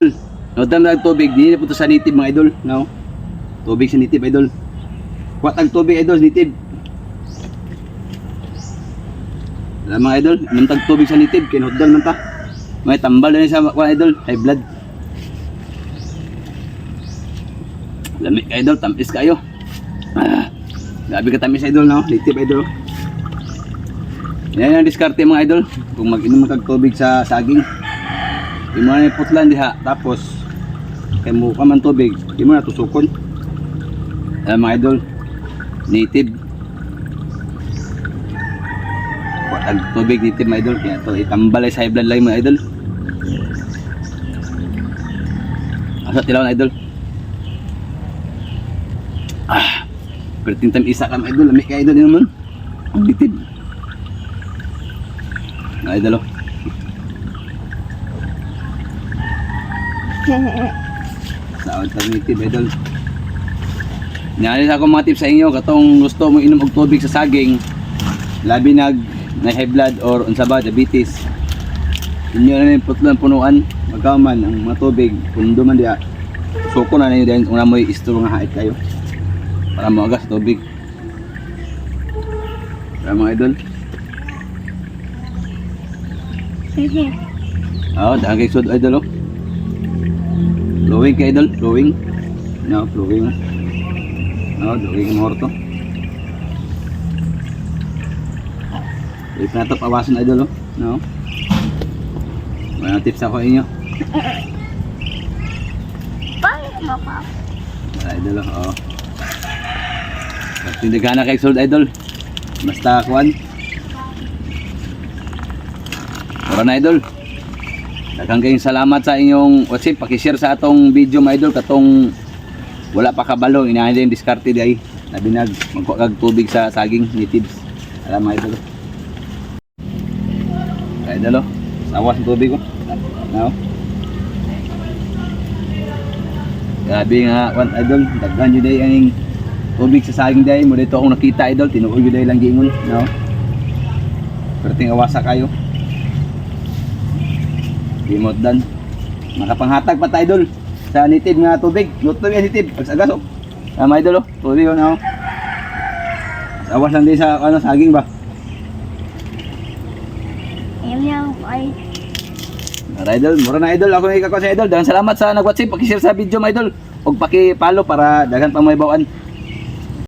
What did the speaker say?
Nodam na tubig, di na po sa native mga idol, no? Tubig sa native idol. Kuwat ang tubig idol, native. Alam mga idol, nantag tubig sa native, kinhodol man ta. May tambal na sa mga idol, high blood. Lamig ka idol, tamis kayo. Grabe ka tamis idol, no? Native idol. Yan ang diskarte mga idol. Kung mag-inom kag tubig sa saging, di mo na putlan diha. Tapos kay mo ka man tubig, di mo na tusukon. Mga idol, native. Ang tubig native mga idol, kaya ito itambalay sa high blood lang mga idol. Asa tilaw na idol. Perting tam isa ka mga idol, lamig ka idol din naman. Ang native. Mga idol oh. Sa alternative idol. Naalis ako mga tips sa inyo katong gusto mo inom og tubig sa saging, labi na high blood or unsa ba diabetes. Inyo na ni putlan punuan magkaman ang mga tubig pundo man diha. Suko na niyo din una mo istro nga hait kayo. Para mo agas tubig. Para mga idol. Daan kay sud idol oh. Flowing kay idol, flowing. No, flowing. No, flowing mo to. Ito na ito pawasan idol oh. No. May tips ako inyo. Idol oh. Tindagan na kay sold idol. Basta kuan. Para na idol. Daghang kayong salamat sa inyong WhatsApp, paki-share sa atong video mga idol katong wala pa kabalo, inahin din diskarte di ay nabinag magkuha kag tubig sa saging natives. Alam mga idol. Idol oh. Sawas ang tubig oh. Now. Grabe nga one idol, daghan jud ay ang tubig sa saging day mo dito akong nakita idol, tinuod jud ay lang giingon, no. Perting awasa kayo. Dimot dan. Makapanghatag pa tayo idol sa native nga tubig. Luto yan native. Pagsagas oh. Tama idol oh. Tubig oh na oh. Awas lang din sa ano, saging ba? Ayaw ay. Para idol, mura na idol. Ako may ikakuha sa idol. Daghang salamat sa nag-WhatsApp. Paki-share sa video mga idol. Og paki-follow para daghan pang may bawaan.